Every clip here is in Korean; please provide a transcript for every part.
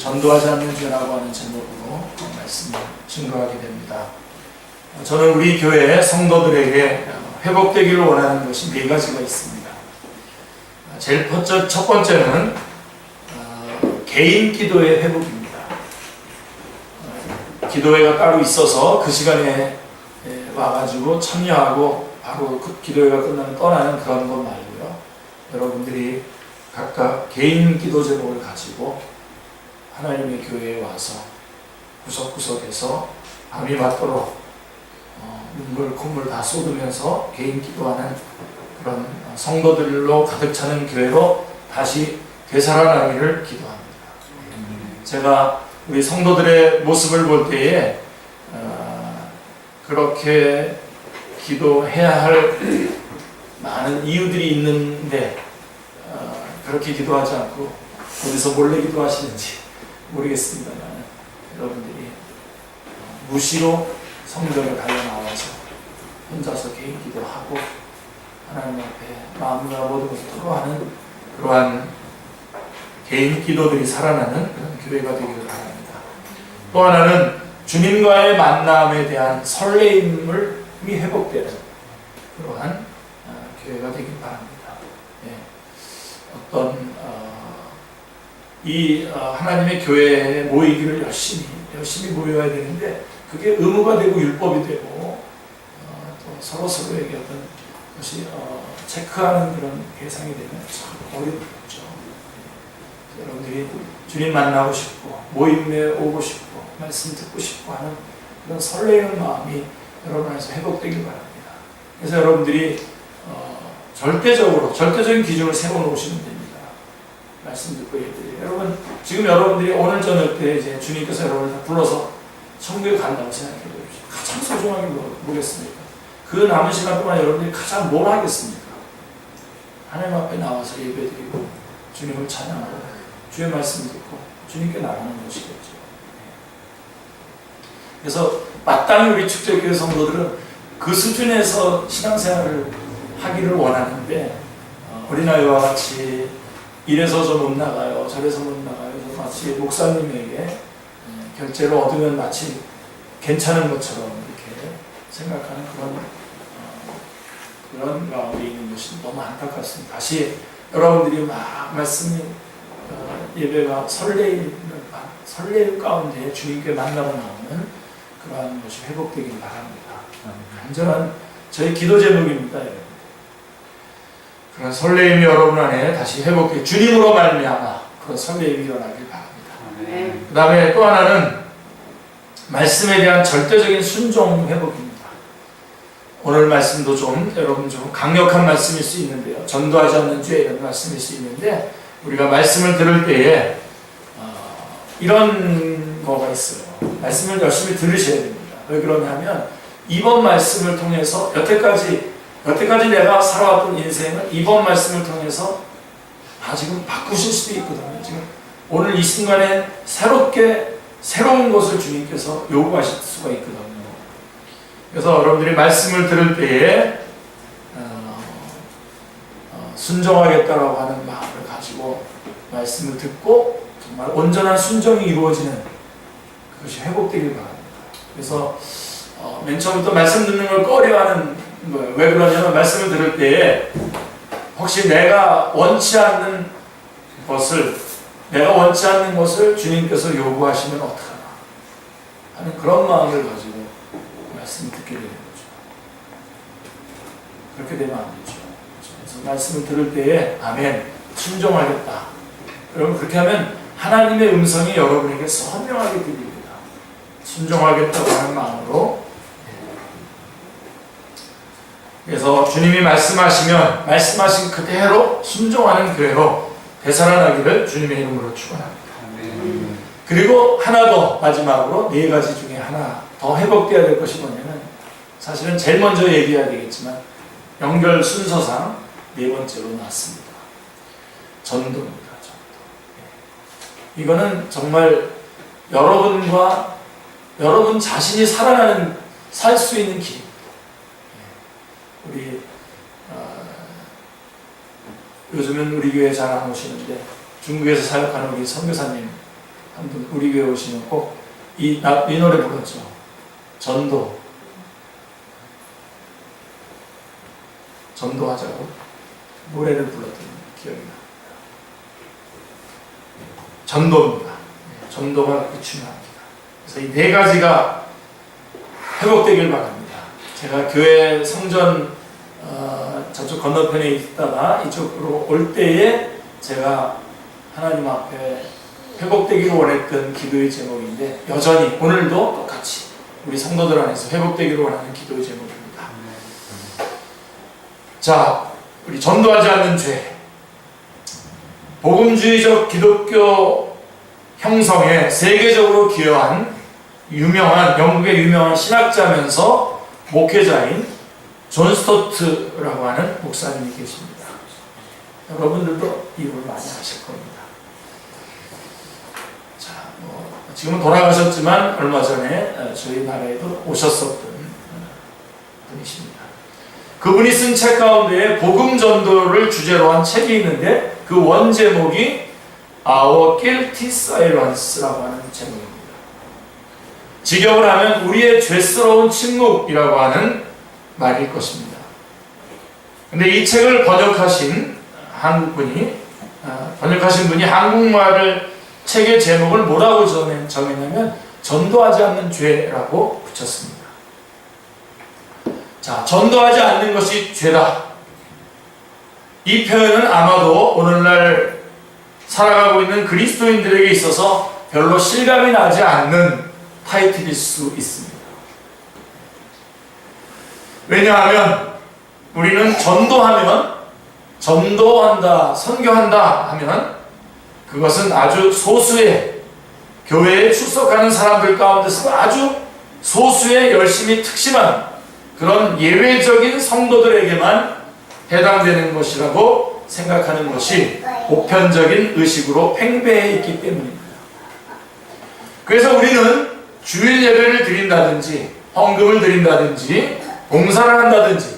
전도하지 않는 죄라고 하는 제목으로 말씀을 증거하게 됩니다. 저는 우리 교회 성도들에게 회복되기를 원하는 것이 네 가지가 있습니다. 제일 첫 번째는 개인 기도의 회복입니다. 기도회가 따로 있어서 그 시간에 와가지고 참여하고 바로 그 기도회가 끝나면 떠나는 그런 것 말고요. 여러분들이 각각 개인 기도 제목을 가지고 하나님의 교회에 와서 구석구석에서 밤이 맞도록 눈물 콧물 다 쏟으면서 개인 기도하는 그런 성도들로 가득 차는 교회로 다시 되살아나기를 기도합니다. 제가 우리 성도들의 모습을 볼 때에 그렇게 기도해야 할 많은 이유들이 있는데 그렇게 기도하지 않고 어디서 몰래 기도하시는지 모르겠습니다만 여러분들이 무시로 성전에 달려 나와서 혼자서 개인 기도하고 하나님 앞에 마음과 모든 것을 토로하는 그러한 개인 기도들이 살아나는 그런 교회가 되기를 바랍니다. 또 하나는 주님과의 만남에 대한 설레임이 회복되는 그러한 교회가 되길 바랍니다. 어떤 이 하나님의 교회에 모이기를 열심히 모여야 되는데 그게 의무가 되고 율법이 되고 또 서로에게 어떤 것이 체크하는 그런 대상이 되면 참 어렵죠. 여러분들이 주님 만나고 싶고 모임에 오고 싶고 말씀 듣고 싶고 하는 그런 설레이는 마음이 여러분 안에서 회복되길 바랍니다. 그래서 여러분들이 절대적인 기준을 세워놓으시면 됩니다. 말씀 듣고 얘기해요. 여러분, 지금 여러분들이 오늘 저녁 때 이제 주님께서 여러분을 불러서 천국에 간다고 생각해 보십시오. 가장 소중하게 뭐겠습니까? 그 남은 시간 동안 여러분들이 가장 뭘 하겠습니까? 하나님 앞에 나와서 예배드리고 주님을 찬양하고 주의 말씀 듣고 주님께 나가는 것이겠죠. 그래서 마땅히 우리 축제교회 성도들은 그 수준에서 신앙생활을 하기를 원하는데 어린아이와 같이 이래서 저 못 나가요, 저래서 못 나가요. 마치 목사님에게 결제를 얻으면 마치 괜찮은 것처럼 이렇게 생각하는 그런 마음이 있는 것이 너무 안타깝습니다. 다시 여러분들이 막 말씀이 예배가 설레임 가운데 주님께 만나러 나오는 그러한 것이 회복되길 바랍니다. 간절한 저희 기도 제목입니다. 여러분. 그런 설레임이 여러분 안에 다시 회복되게 주님으로 말미암아 그런 설레임이 일어나길 바랍니다. 그 다음에 또 하나는 말씀에 대한 절대적인 순종 회복입니다. 오늘 말씀도 여러분 좀 강력한 말씀일 수 있는데요. 전도하지 않는 죄 이런 말씀일 수 있는데 우리가 말씀을 들을 때에 이런 거가 있어요. 말씀을 열심히 들으셔야 됩니다. 왜 그러냐면 이번 말씀을 통해서 여태까지 내가 살아왔던 인생을 이번 말씀을 통해서 지금 바꾸실 수도 있거든요. 지금 오늘 이 순간에 새로운 것을 주님께서 요구하실 수가 있거든요. 그래서 여러분들이 말씀을 들을 때에 순종하겠다라고 하는 마음을 가지고 말씀을 듣고 정말 온전한 순종이 이루어지는 그것이 회복되길 바랍니다. 그래서 맨 처음부터 말씀 듣는 걸 꺼려하는 거예요. 왜 그러냐면 말씀을 들을 때에 혹시 내가 원치 않는 것을 주님께서 요구하시면 어떡하나 하는 그런 마음을 가지고 말씀을 듣게 되는 거죠. 그렇게 되면 안 되죠. 그래서 말씀을 들을 때에 아멘, 순종하겠다. 여러분 그렇게 하면 하나님의 음성이 여러분에게 선명하게 들립니다. 순종하겠다고 하는 마음으로. 그래서 주님이 말씀하신 그대로 순종하는 교회로 되살아나기를 주님의 이름으로 축원합니다. 그리고 하나 더 마지막으로 네 가지 중에 하나 더 회복되어야 될 것이 뭐냐면 사실은 제일 먼저 얘기해야 되겠지만 연결 순서상 네 번째로 나왔습니다. 전도입니다. 전도. 이거는 정말 여러분 자신이 살 수 있는 길. 우리 요즘은 우리 교회 잘 안 오시는데 중국에서 사역하는 우리 선교사님 한분 우리 교회 오시면 꼭 이 노래 불렀죠. 전도하자고 노래를 불렀던 기억이 나. 전도입니다. 전도가 그렇게 중요합니다. 그래서 이 네 가지가 회복되길 바랍니다. 제가 교회 성전 저쪽 건너편에 있다가 이쪽으로 올 때에 제가 하나님 앞에 회복되기를 원했던 기도의 제목인데 여전히 오늘도 똑같이 우리 성도들 안에서 회복되기를 원하는 기도의 제목입니다. 자, 우리 전도하지 않는 죄. 복음주의적 기독교 형성에 세계적으로 기여한 영국의 유명한 신학자면서 목회자인 존 스토트라고 하는 목사님이 계십니다. 여러분들도 이름을 많이 아실 겁니다. 자, 지금은 돌아가셨지만 얼마 전에 저희 나라에도 오셨었던 분이십니다. 그분이 쓴 책 가운데 복음 전도를 주제로 한 책이 있는데 그 원 제목이 Our Guilty Silence라고 하는 제목입니다. 직역을 하면 우리의 죄스러운 침묵이라고 하는 말일 것입니다. 근데 이 책을 번역하신 분이 한국말을 책의 제목을 뭐라고 정했냐면 전도하지 않는 죄라고 붙였습니다. 자, 전도하지 않는 것이 죄다. 이 표현은 아마도 오늘날 살아가고 있는 그리스도인들에게 있어서 별로 실감이 나지 않는 타이틀일 수 있습니다. 왜냐하면 우리는 전도한다, 선교한다 하면 그것은 아주 소수의 교회에 출석하는 사람들 가운데서 아주 소수의 열심히 특심한 그런 예외적인 성도들에게만 해당되는 것이라고 생각하는 것이 보편적인 의식으로 팽배해 있기 때문입니다. 그래서 우리는 주일 예배를 드린다든지 헌금을 드린다든지 봉사를 한다든지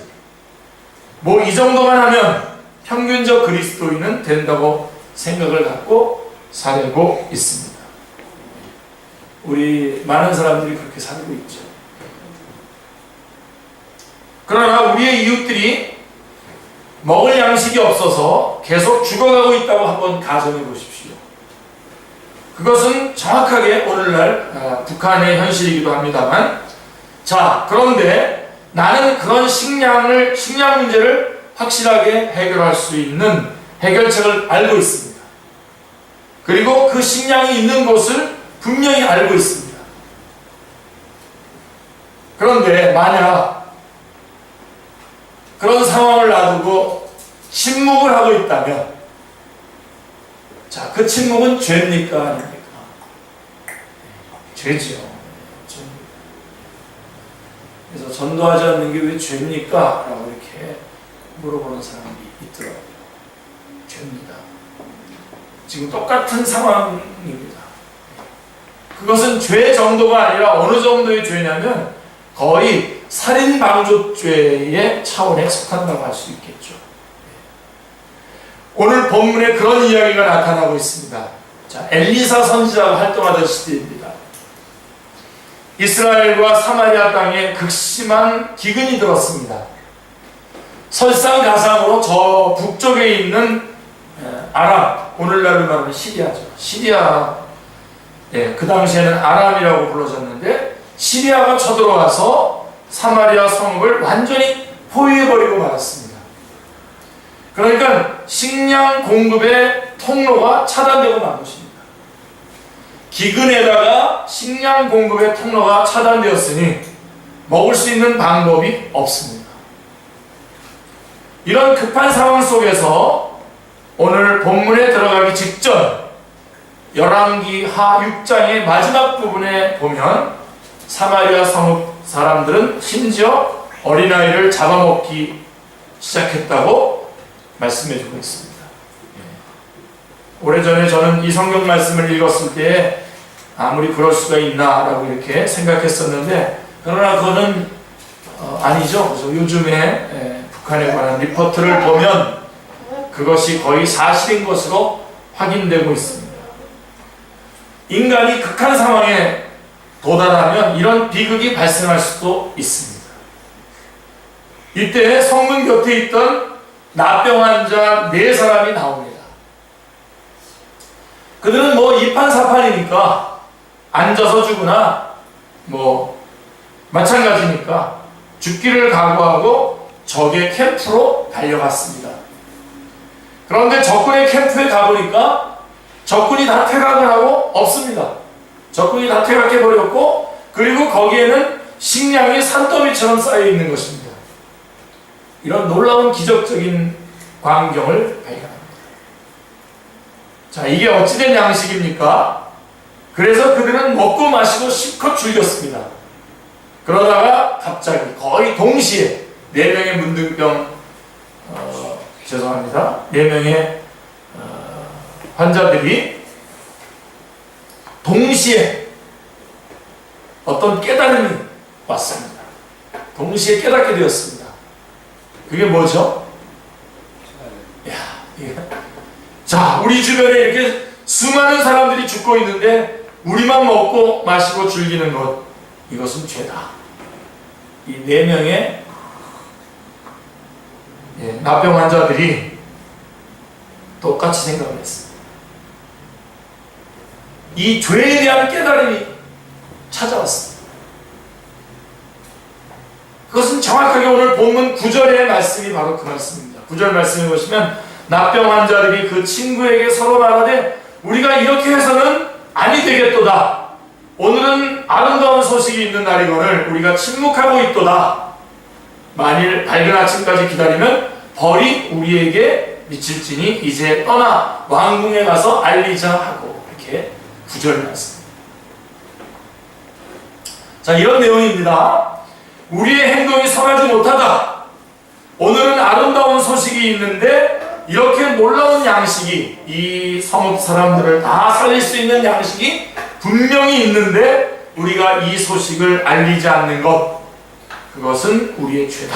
이 정도만 하면 평균적 그리스도인은 된다고 생각을 갖고 살고 있습니다. 우리 많은 사람들이 그렇게 살고 있죠. 그러나 우리의 이웃들이 먹을 양식이 없어서 계속 죽어가고 있다고 한번 가정해 보십시오. 그것은 정확하게 오늘날 북한의 현실이기도 합니다만, 자, 그런데 나는 그런 식량 문제를 확실하게 해결할 수 있는 해결책을 알고 있습니다. 그리고 그 식량이 있는 곳을 분명히 알고 있습니다. 그런데 만약 그런 상황을 놔두고 침묵을 하고 있다면, 자, 그 침묵은 죄입니까? 아닙니까? 죄지요. 그래서 전도하지 않는 게 왜 죄입니까? 라고 이렇게 물어보는 사람이 있더라고요. 죄입니다. 지금 똑같은 상황입니다. 그것은 죄 정도가 아니라 어느 정도의 죄냐면 거의 살인방조죄의 차원에 속한다고 할 수 있겠죠. 오늘 본문에 그런 이야기가 나타나고 있습니다. 자, 엘리사 선지자가 활동하던 시대입니다. 이스라엘과 사마리아 땅에 극심한 기근이 들었습니다. 설상가상으로 저 북쪽에 있는 아람, 오늘날로 말하면 시리아죠. 시리아, 그 당시에는 아람이라고 불러졌는데 시리아가 쳐들어와서 사마리아 성읍을 완전히 포위해버리고 말았습니다. 그러니까 식량 공급의 통로가 차단되고 만 것입니다. 기근에다가 식량 공급의 통로가 차단되었으니 먹을 수 있는 방법이 없습니다. 이런 급한 상황 속에서 오늘 본문에 들어가기 직전 열왕기 하 6장의 마지막 부분에 보면 사마리아 성읍 사람들은 심지어 어린아이를 잡아먹기 시작했다고 말씀해주고 있습니다. 오래전에 저는 이 성경 말씀을 읽었을 때 아무리 그럴 수가 있나라고 이렇게 생각했었는데, 그러나 그거는 아니죠. 그래서 요즘에 북한에 관한 리포트를 보면 그것이 거의 사실인 것으로 확인되고 있습니다. 인간이 극한 상황에 도달하면 이런 비극이 발생할 수도 있습니다. 이때 성문 곁에 있던 납병 환자 4사람이 나옵니다. 그들은 뭐 이판사판이니까 앉아서 죽으나 뭐 마찬가지니까 죽기를 각오하고 적의 캠프로 달려갔습니다. 그런데 적군의 캠프에 가보니까 적군이 다 퇴각을 하고 없습니다. 적군이 다 퇴각해버렸고, 그리고 거기에는 식량이 산더미처럼 쌓여 있는 것입니다. 이런 놀라운 기적적인 광경을 발견합니다. 자, 이게 어찌된 양식입니까? 그래서 그들은 먹고 마시고 실컷 즐겼습니다. 그러다가 갑자기 거의 동시에 4명의 문둥병, 죄송합니다. 4명의 환자들이 동시에 어떤 깨달음이 왔습니다. 동시에 깨닫게 되었습니다. 그게 뭐죠? 자, 우리 주변에 이렇게 수많은 사람들이 죽고 있는데 우리만 먹고 마시고 즐기는 것, 이것은 죄다. 이 4명의 납병 환자들이 똑같이 생각을 했습니다. 이 죄에 대한 깨달음이 찾아왔습니다. 그것은 정확하게 오늘 본문 9절의 말씀이 바로 그 말씀입니다. 9절 말씀에 보시면 납병 환자들이 그 친구에게 서로 말하되 우리가 이렇게 해서는 아니 되겠도다. 오늘은 아름다운 소식이 있는 날이거늘 우리가 침묵하고 있도다. 만일 밝은 아침까지 기다리면 벌이 우리에게 미칠지니 이제 떠나 왕궁에 가서 알리자 하고, 이렇게 9절 말씀. 자, 이런 내용입니다. 우리의 행동이 선하지 못하다. 오늘은 아름다운 소식이 있는데 이렇게 놀라운 양식이, 이 성읍 사람들을 다 살릴 수 있는 양식이 분명히 있는데 우리가 이 소식을 알리지 않는 것, 그것은 우리의 죄다.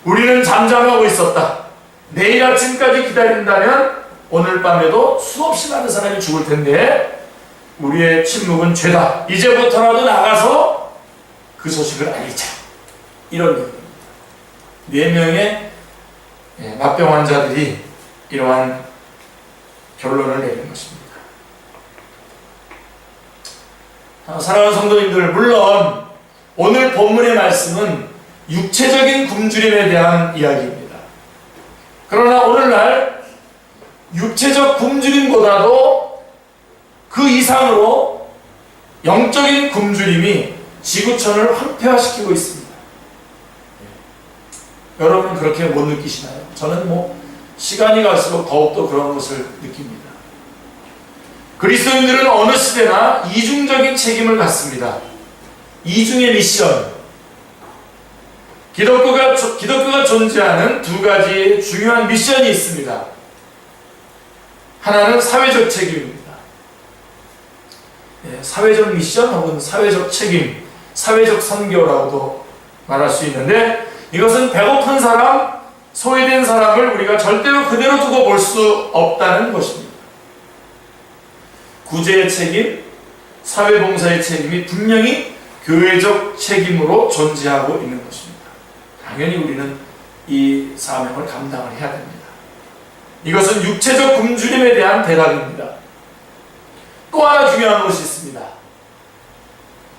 우리는 잠잠하고 있었다. 내일 아침까지 기다린다면 오늘 밤에도 수없이 많은 사람이 죽을 텐데 우리의 침묵은 죄다. 이제부터라도 나가서 그 소식을 알리자. 이런 내용입니다. 4명의 납병 환자들이 이러한 결론을 내린 것입니다. 사랑하는 성도님들, 물론 오늘 본문의 말씀은 육체적인 굶주림에 대한 이야기입니다. 그러나 오늘날 육체적 굶주림보다도 그 이상으로 영적인 굶주림이 지구촌을 황폐화시키고 있습니다. 여러분 그렇게 못 느끼시나요? 저는 시간이 갈수록 더욱더 그런 것을 느낍니다. 그리스도인들은 어느 시대나 이중적인 책임을 갖습니다. 이중의 미션. 기독교가 존재하는 2가지의 중요한 미션이 있습니다. 하나는 사회적 책임입니다. 사회적 미션 혹은 사회적 책임, 사회적 선교라고도 말할 수 있는데, 이것은 배고픈 사람, 소외된 사람을 우리가 절대로 그대로 두고 볼 수 없다는 것입니다. 구제의 책임, 사회봉사의 책임이 분명히 교회적 책임으로 존재하고 있는 것입니다. 당연히 우리는 이 사명을 감당을 해야 됩니다. 이것은 육체적 굶주림에 대한 대답입니다. 또 하나 중요한 것이 있습니다.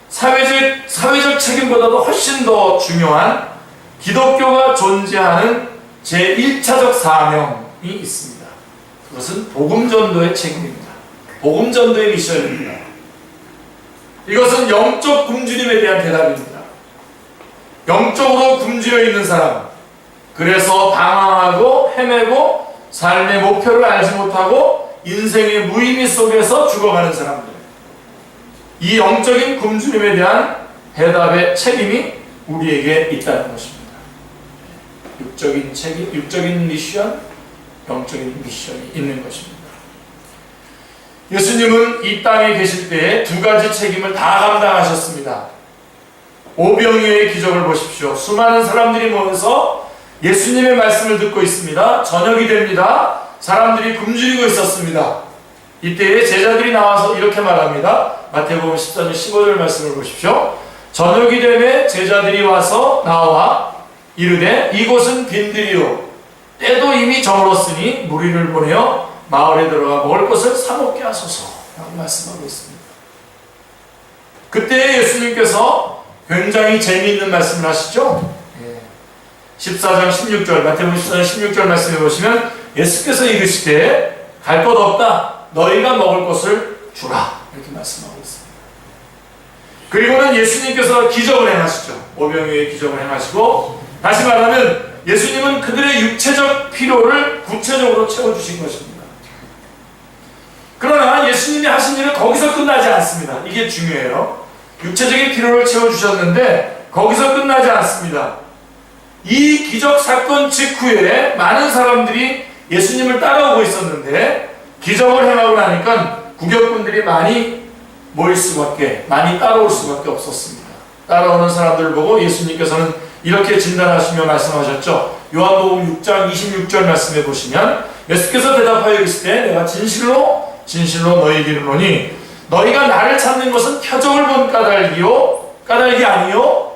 사회적 책임보다도 훨씬 더 중요한 기독교가 존재하는 제1차적 사명이 있습니다. 그것은 복음전도의 책임입니다. 복음전도의 미션입니다. 이것은 영적 굶주림에 대한 대답입니다. 영적으로 굶주려 있는 사람, 그래서 방황하고 헤매고 삶의 목표를 알지 못하고 인생의 무의미 속에서 죽어가는 사람들, 이 영적인 굶주림에 대한 대답의 책임이 우리에게 있다는 것입니다. 육적인 책임, 육적인 미션, 영적인 미션이 있는 것입니다. 예수님은 이 땅에 계실 때에 2가지 책임을 다 감당하셨습니다. 오병이어의 기적을 보십시오. 수많은 사람들이 모여서 예수님의 말씀을 듣고 있습니다. 저녁이 됩니다. 사람들이 굶주리고 있었습니다. 이때에 제자들이 나와서 이렇게 말합니다. 마태복음 14장 15절 말씀을 보십시오. 저녁이 되매 제자들이 와서 나와 이르되 이곳은 빈들이요 때도 이미 저물었으니 무리를 보내어 마을에 들어가 먹을 것을 사 먹게 하소서 라고 말씀하고 있습니다. 그때 예수님께서 굉장히 재미있는 말씀을 하시죠. 14장 16절 마태복음 14장 16절 말씀해 보시면 예수께서 이르시되 갈 것 없다 너희가 먹을 것을 주라 이렇게 말씀하고 있습니다. 그리고는 예수님께서 기적을 행하시죠. 오병이어의 기적을 행하시고 다시 말하면 예수님은 그들의 육체적 필요를 구체적으로 채워주신 것입니다. 그러나 예수님이 하신 일은 거기서 끝나지 않습니다. 이게 중요해요. 육체적인 필요를 채워주셨는데 거기서 끝나지 않습니다. 이 기적 사건 직후에 많은 사람들이 예수님을 따라오고 있었는데 기적을 행하고 나니까 구경꾼들이 많이 모일 수밖에, 많이 따라올 수밖에 없었습니다. 따라오는 사람들을 보고 예수님께서는 이렇게 진단하시며 말씀하셨죠. 요한복음 6장 26절 말씀해 보시면 예수께서 대답하여 이르시되 내가 진실로 진실로 너희에게 이르노니 너희가 나를 찾는 것은 표적을 본 까닭이 아니요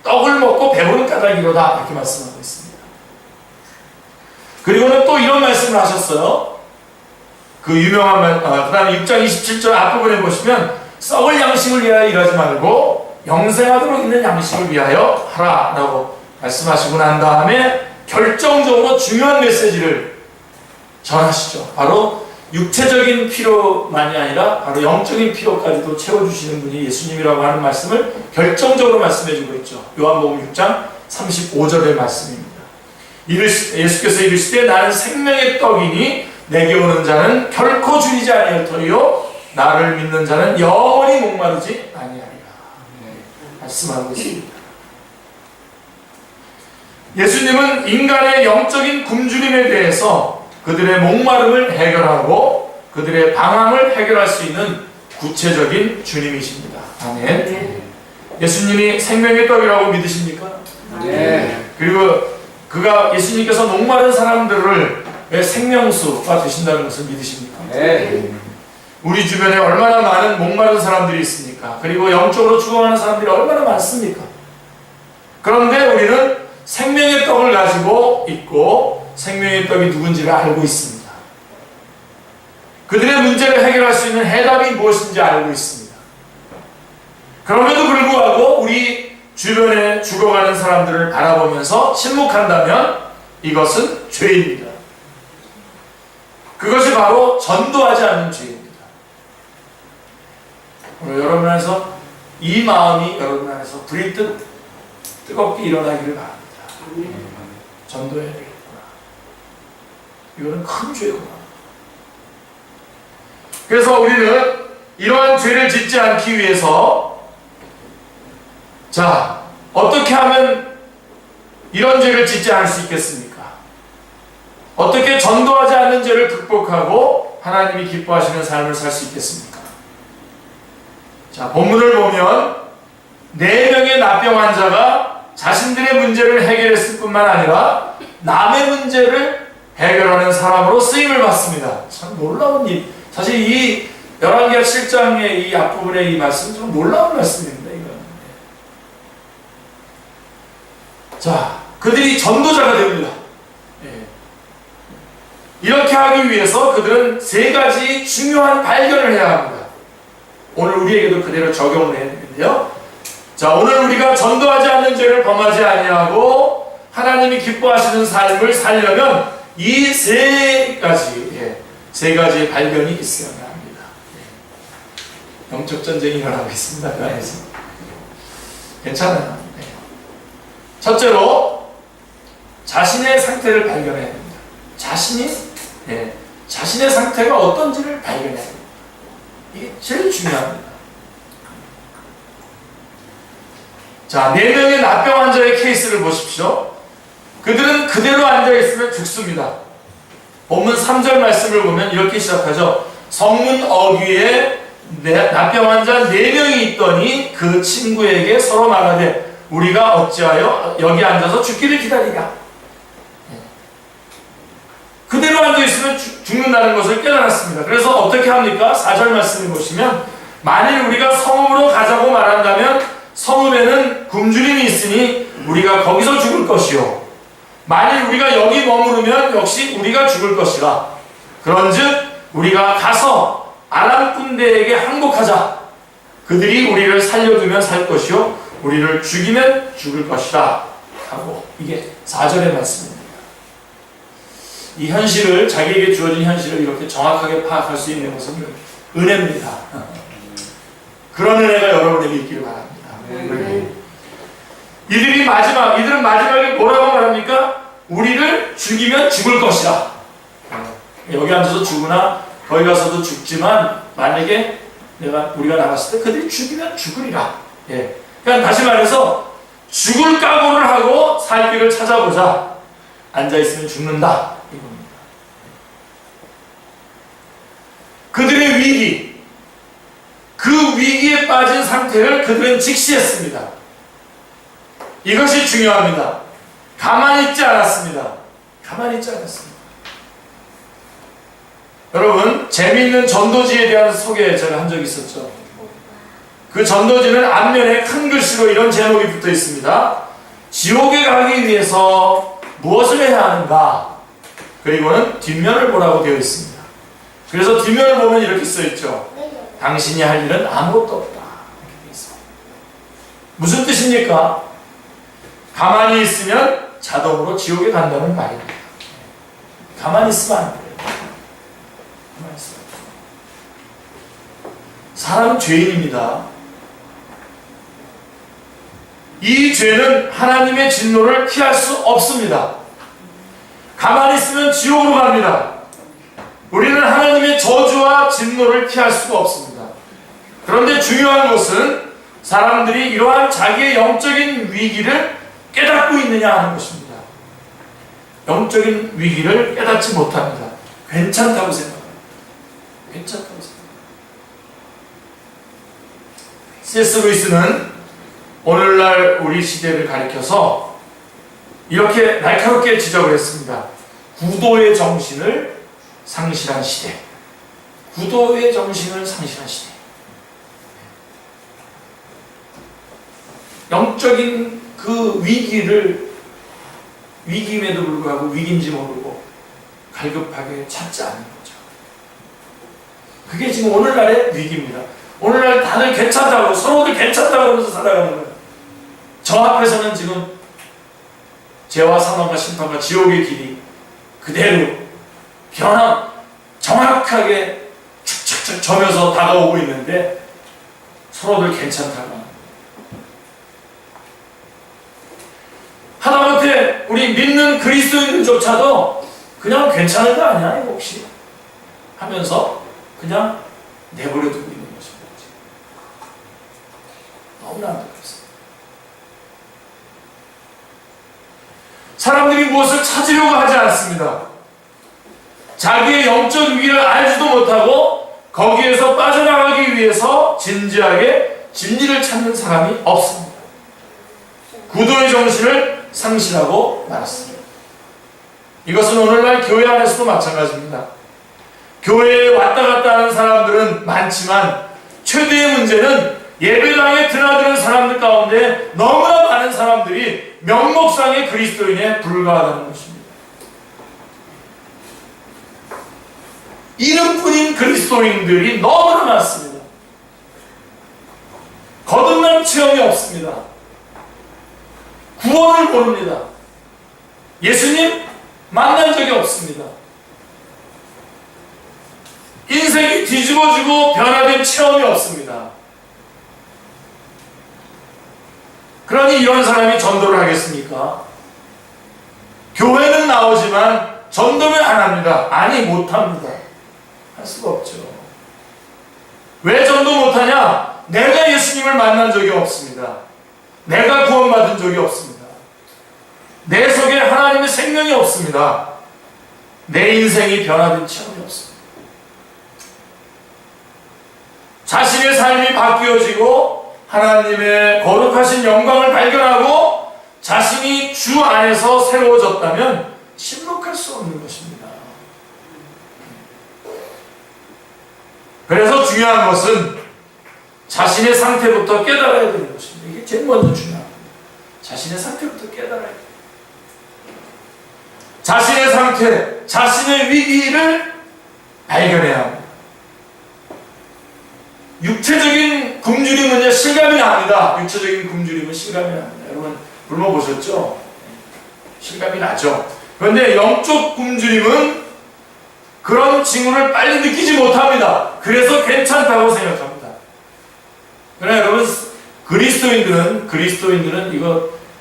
떡을 먹고 배부른 까닭이로다 이렇게 말씀하고 있습니다. 그리고는 또 이런 말씀을 하셨어요. 그 유명한 그 다음에 6장 27절 앞부분에 보시면 썩을 양식을 위하여 일하지 말고 영생하도록 있는 양식을 위하여 하라 라고 말씀하시고 난 다음에 결정적으로 중요한 메시지를 전하시죠. 바로 육체적인 필요만이 아니라 바로 영적인 필요까지도 채워주시는 분이 예수님이라고 하는 말씀을 결정적으로 말씀해주고 있죠. 요한복음 6장 35절의 말씀입니다. 예수께서 이르시되 나는 생명의 떡이니 내게 오는 자는 결코 줄이지 아니할 터이요 나를 믿는 자는 영원히 목마르지 아니하리라 말씀하고 있습니다. 예수님은 인간의 영적인 굶주림에 대해서 그들의 목마름을 해결하고 그들의 방황을 해결할 수 있는 구체적인 주님이십니다. 아멘. 네. 예수님이 생명의 떡이라고 믿으십니까? 네. 그리고 예수님께서 목마른 사람들을 왜 생명수가 되신다는 것을 믿으십니까? 네. 우리 주변에 얼마나 많은 목마른 사람들이 있습니까? 그리고 영적으로 죽어가는 사람들이 얼마나 많습니까? 그런데 우리는 생명의 떡을 가지고 있고 생명의 떡이 누군지를 알고 있습니다. 그들의 문제를 해결할 수 있는 해답이 무엇인지 알고 있습니다. 그럼에도 불구하고 우리 주변에 죽어가는 사람들을 바라보면서 침묵한다면 이것은 죄입니다. 그것이 바로 전도하지 않는 죄입니다. 오늘 여러분 안에서 이 마음이 여러분 안에서 불이 뜨겁게 일어나기를 바랍니다. 전도해야 되겠구나. 이거는 큰 죄구나. 그래서 우리는 이러한 죄를 짓지 않기 위해서 어떻게 하면 이런 죄를 짓지 않을 수 있겠습니까? 어떻게 전도하지 않는 죄를 극복하고 하나님이 기뻐하시는 삶을 살 수 있겠습니까? 본문을 보면 4명의 나병 환자가 자신들의 문제를 해결했을 뿐만 아니라 남의 문제를 해결하는 사람으로 쓰임을 받습니다. 참 놀라운 일. 사실 이 열왕기하 7장의 이 앞부분의 이 말씀은 좀 놀라운 말씀입니다. 그들이 전도자가 됩니다. 이렇게 하기 위해서 그들은 3가지 중요한 발견을 해야 합니다. 오늘 우리에게도 그대로 적용을 해야 되는데요. 오늘 우리가 전도하지 않는 죄를 범하지 아니하고 하나님이 기뻐하시는 삶을 살려면 이 3가지의 발견이 있어야 합니다. 영적 전쟁이 일어나고 있습니다. 그 안에서. 괜찮아요. 첫째로 자신의 상태를 발견해야 됩니다. 자신의 상태가 어떤지를 발견해야 됩니다. 이게 제일 중요합니다. 4명의 나병 환자의 케이스를 보십시오. 그들은 그대로 앉아있으면 죽습니다. 본문 3절 말씀을 보면 이렇게 시작하죠. 성문 어귀에 나병 환자 4명이 있더니 그 친구에게 서로 말하되 우리가 어찌하여 여기 앉아서 죽기를 기다리냐. 그대로 앉아있으면 죽는다는 것을 깨달았습니다. 그래서 어떻게 합니까? 4절 말씀을 보시면 만일 우리가 성읍으로 가자고 말한다면 성읍에는 굶주림이 있으니 우리가 거기서 죽을 것이요 만일 우리가 여기 머무르면 역시 우리가 죽을 것이라. 그런즉 우리가 가서 아람 군대에게 항복하자. 그들이 우리를 살려두면 살 것이요 우리를 죽이면 죽을 것이라 하고, 이게 4절의 말씀입니다. 이 현실을, 자기에게 주어진 현실을 이렇게 정확하게 파악할 수 있는 것은 은혜입니다. 그런 은혜가 여러분에게 있기를 바랍니다. 이들은 마지막에 뭐라고 말합니까? 우리를 죽이면 죽을 것이라. 여기 앉아서 죽으나 거기 가서도 죽지만 만약에 우리가 나갔을 때 그들이 죽이면 죽으리라. 예. 그러니까 다시 말해서 죽을 각오를 하고 살 길을 찾아보자. 앉아있으면 죽는다. 이겁니다. 그들의 위기, 그 위기에 빠진 상태를 그들은 직시했습니다. 이것이 중요합니다. 가만히 있지 않았습니다. 가만히 있지 않았습니다. 여러분, 재미있는 전도지에 대한 소개 제가 한 적이 있었죠. 그 전도지는 앞면에 큰 글씨로 이런 제목이 붙어 있습니다. 지옥에 가기 위해서 무엇을 해야 하는가? 그리고는 뒷면을 보라고 되어 있습니다. 그래서 뒷면을 보면 이렇게 써 있죠. 당신이 할 일은 아무것도 없다. 이렇게 되어 있습니다. 무슨 뜻입니까? 가만히 있으면 자동으로 지옥에 간다는 말입니다. 가만히 있으면 안 돼요. 가만히 있으면 안 돼요. 사람은 죄인입니다. 이 죄는 하나님의 진노를 피할 수 없습니다. 가만히 있으면 지옥으로 갑니다. 우리는 하나님의 저주와 진노를 피할 수가 없습니다. 그런데 중요한 것은 사람들이 이러한 자기의 영적인 위기를 깨닫고 있느냐 하는 것입니다. 영적인 위기를 깨닫지 못합니다. 괜찮다고 생각합니다. 괜찮다고 생각합니다. C.S. 루이스는 오늘날 우리 시대를 가리켜서 이렇게 날카롭게 지적을 했습니다. 구도의 정신을 상실한 시대. 구도의 정신을 상실한 시대. 영적인 그 위기임에도 불구하고 위기인지 모르고 갈급하게 찾지 않는 거죠. 그게 지금 오늘날의 위기입니다. 오늘날 다들 괜찮다고, 서로들 괜찮다고 하면서 살아가는 거예요. 저 앞에서는 지금 죄와 사망과 심판과 지옥의 길이 그대로 정확하게 축축축 점여서 다가오고 있는데 서로들 괜찮다고 하는 거예요. 하다못해 우리 믿는 그리스도인들조차도 그냥 괜찮은 거 아니야 이거 혹시 하면서 그냥 내버려 두고 있는 것입니다. 너무나 안타깝습니다. 사람들이 무엇을 찾으려고 하지 않습니다. 자기의 영적 위기를 알지도 못하고 거기에서 빠져나가기 위해서 진지하게 진리를 찾는 사람이 없습니다. 구도의 정신을 상실하고 말았습니다. 이것은 오늘날 교회 안에서도 마찬가지입니다. 교회에 왔다 갔다 하는 사람들은 많지만 최대의 문제는 예배당에 드나드는 사람들 가운데 너무나 많은 사람들이 명목상의 그리스도인에 불과하다는 것입니다. 이름뿐인 그리스도인들이 너무나 많습니다. 거듭난 체험이 없습니다. 구원을 모릅니다. 예수님 만난 적이 없습니다. 인생이 뒤집어지고 변화된 체험이 없습니다. 그러니 이런 사람이 전도를 하겠습니까? 교회는 나오지만 전도는 안 합니다. 아니 못합니다. 할 수가 없죠. 왜 전도 못하냐? 내가 예수님을 만난 적이 없습니다. 내가 구원받은 적이 없습니다. 내 속에 하나님의 생명이 없습니다. 내 인생이 변화된 체험이 없습니다. 자신의 삶이 바뀌어지고 하나님의 거룩하신 영광을 발견하고 자신이 주 안에서 새로워졌다면 침묵할 수 없는 것입니다. 그래서 중요한 것은 자신의 상태부터 깨달아야 되는 것입니다. 이게 제일 먼저 중요합니다. 자신의 상태부터 깨달아야 돼요. 자신의 상태, 자신의 위기를 발견해야 합니다. 육체적인 굶주림은요, 실감이 납니다. 육체적인 굶주림은 실감이 납니다. 여러분, 굶어 보셨죠? 실감이 나죠? 그런데 영적 굶주림은 그런 징후를 빨리 느끼지 못합니다. 그래서 괜찮다고 생각합니다. 그러나 여러분, 그리스도인들은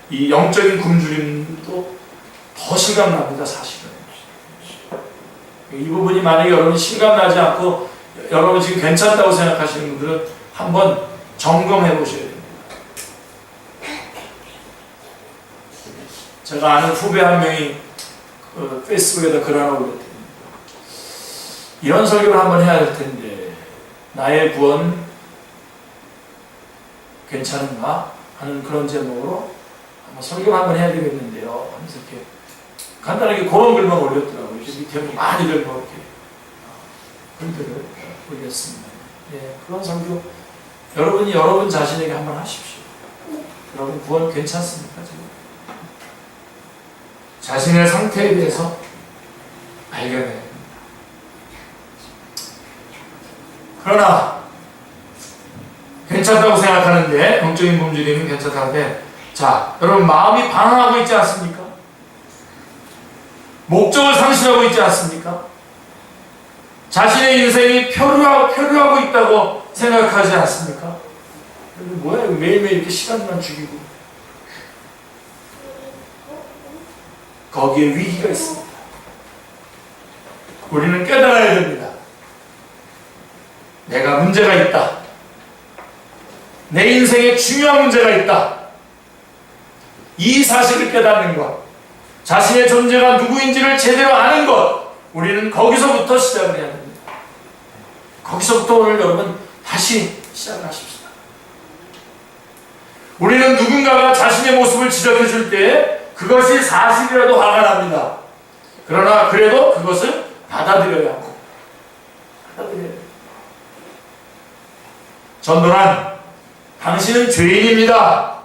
이 영적인 굶주림도 더 실감납니다, 사실은. 이 부분이 만약에 여러분이 실감나지 않고 여러분 지금 괜찮다고 생각하시는 분들은 한번 점검해 보셔야 됩니다. 제가 아는 후배 한 명이 페이스북에다 글 하나 올렸더니 이런 설교를 한번 해야 될 텐데 나의 구원 괜찮은가? 하는 그런 제목으로 한번 설교를 한번 해야 되겠는데요. 하면서 이렇게 간단하게 그런 글만 올렸더라고요. 밑에 많이들 뭐 이렇게 글들을 올렸습니다. 예, 그런 설교 여러분이 여러분 자신에게 한번 하십시오. 여러분 구원 괜찮습니까? 지금? 자신의 상태에 대해서 발견해야 됩니다. 그러나 괜찮다고 생각하는데 영적인 굶주림은 괜찮다는데 자, 여러분 마음이 방황하고 있지 않습니까? 목적을 상실하고 있지 않습니까? 자신의 인생이 표류하고 있다고 생각하지 않습니까? 뭐야, 매일매일 이렇게 시간만 죽이고. 거기에 위기가 있습니다. 우리는 깨달아야 됩니다. 내가 문제가 있다. 내 인생에 중요한 문제가 있다. 이 사실을 깨닫는 것, 자신의 존재가 누구인지를 제대로 아는 것, 우리는 거기서부터 시작을 해야 됩니다. 거기서부터 오늘 여러분 다시 시작을 하십시다. 우리는 누군가가 자신의 모습을 지적해 줄 때 그것이 사실이라도 화가 납니다. 그러나 그래도 그것을 받아들여야 하고 받아들여야 합니다. 전도란 당신은 죄인입니다.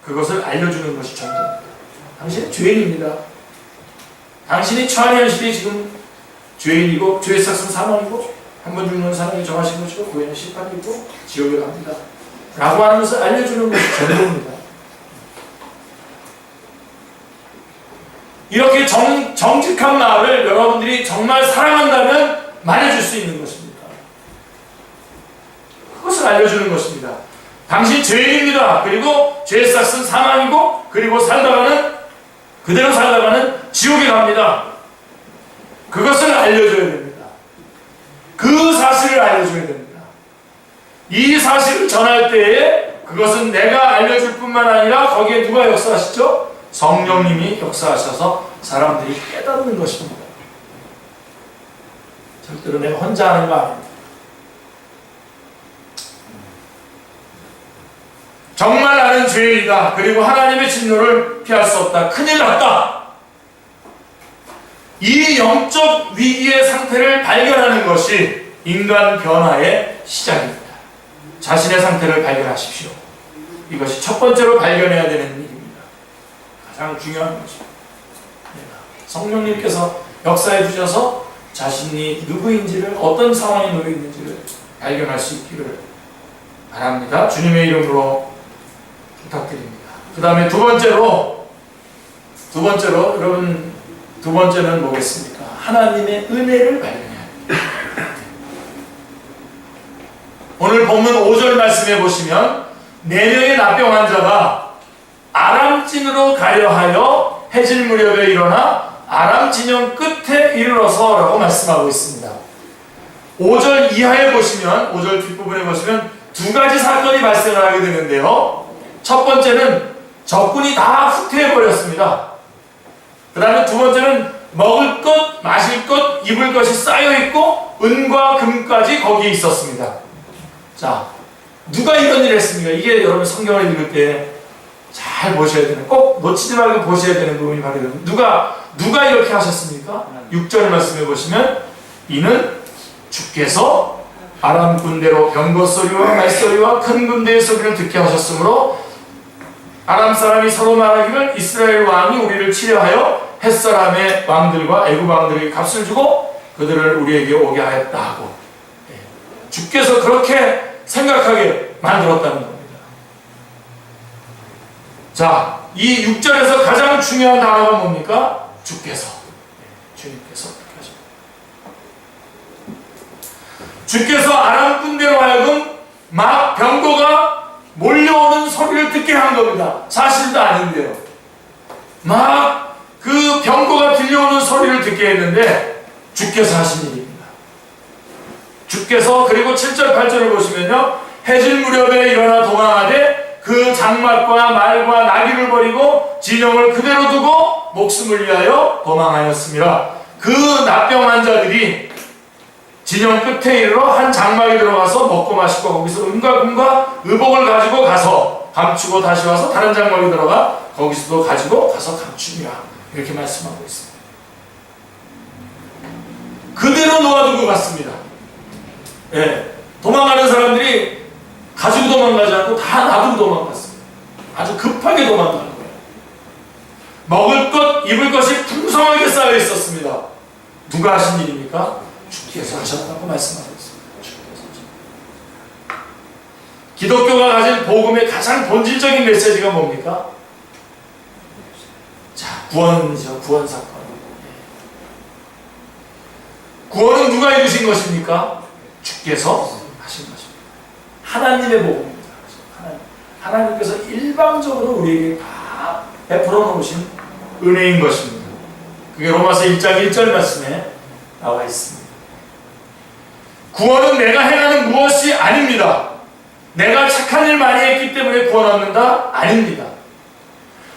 그것을 알려주는 것이 전도입니다. 당신은 죄인입니다. 당신이 처한 현실이 지금 죄인이고 죄의 삭은 사망이고 한 번 죽는 사람이 정하신 것이고 고해는 심판이고 지옥에 갑니다. 라고 하는 것을 알려주는 것이 전도입니다. 이렇게 정직한 말을 여러분들이 정말 사랑한다면 말해줄 수 있는 것입니다. 그것을 알려주는 것입니다. 당신 죄인입니다. 그리고 죄의 삭은 사망이고 그리고 그대로 살다가는 지옥에 갑니다. 그것을 알려줘야 됩니다. 그 사실을 알려줘야 됩니다. 이 사실을 전할 때에 그것은 내가 알려줄 뿐만 아니라 거기에 누가 역사하시죠? 성령님이 역사하셔서 사람들이 깨닫는 것입니다. 절대로 내가 혼자 하는 거 아닙니다. 정말 나는 죄인이다. 그리고 하나님의 진노를 피할 수 없다. 큰일 났다. 이 영적 위기의 상태를 발견하는 것이 인간 변화의 시작입니다. 자신의 상태를 발견하십시오. 이것이 첫 번째로 발견해야 되는 일입니다. 가장 중요한 것입니다. 성령님께서 역사해 주셔서 자신이 누구인지를 어떤 상황에 놓여 있는지를 발견할 수 있기를 바랍니다. 주님의 이름으로 부탁드립니다. 그 다음에 두 번째로 여러분 두 번째는 뭐겠습니까? 하나님의 은혜를 발견해야 합니다. 오늘 본문 5절 말씀해 보시면 4명의 납병 환자가 아람진으로 가려 하여 해질 무렵에 일어나 아람 진영 끝에 이르러서 라고 말씀하고 있습니다. 5절 이하에 보시면 5절 뒷부분에 보시면 두 가지 사건이 발생을 하게 되는데요. 첫 번째는 적군이 다 후퇴해버렸습니다. 그 다음에 두 번째는 먹을 것, 마실 것, 입을 것이 쌓여있고 은과 금까지 거기에 있었습니다. 자, 누가 이런 일을 했습니까? 이게 여러분 성경을 읽을 때 잘 보셔야 되는, 꼭 놓치지 말고 보셔야 되는 부분이 바로 누가 이렇게 하셨습니까? 6절 말씀해 보시면 이는 주께서 아람 군대로 병거 소리와 말소리와 큰 군대의 소리를 듣게 하셨으므로 아람 사람이 서로 말하기를 이스라엘 왕이 우리를 치려하여 햇사람의 왕들과 애굽 왕들에게 값을 주고 그들을 우리에게 오게 하였다 하고, 주께서 그렇게 생각하게 만들었다는 겁니다. 자, 이 6절에서 가장 중요한 단어가 뭡니까? 주께서. 주님께서 그렇게 하십니다. 주께서 아람 군대로 하여금 막 병거가 몰려오는 소리를 듣게 한 겁니다. 사실도 아닌데요. 막 그 병거가 들려오는 소리를 듣게 했는데 주께서 하신 일입니다. 주께서, 그리고 7절 8절을 보시면요, 해질 무렵에 일어나 도망하되 그 장막과 말과 나귀를 버리고 진영을 그대로 두고 목숨을 위하여 도망하였습니다. 그 납병한 자들이 진영 끝에 이르러 한 장막에 들어가서 먹고 마시고 거기서 은과 금과 의복을 가지고 가서 감추고 다시 와서 다른 장막에 들어가 거기서도 가지고 가서 감추니라, 이렇게 말씀하고 있습니다. 그대로 놓아두고 갔습니다. 도망가는 사람들이 가지고 도망가지 않고 다 놔두고 도망갔습니다. 아주 급하게 도망간 거예요. 먹을 것, 입을 것이 풍성하게 쌓여 있었습니다. 누가 하신 일입니까? 주께서 하셨다고 말씀하고 있습니다. 주께서 하셨다. 기독교가 가진 복음의 가장 본질적인 메시지가 뭡니까? 자, 구원이죠. 구원 사건. 구원은 누가 이루신 것입니까? 주께서 하신 것입니다. 하나님의 복음입니다. 하나님께서 일방적으로 우리에게 다 베풀어 놓으신 은혜인 것입니다. 그게 로마서 1장 1절 말씀에 나와 있습니다. 구원은 내가 행하는 무엇이 아닙니다. 내가 착한 일 많이 했기 때문에 구원 얻는다? 아닙니다.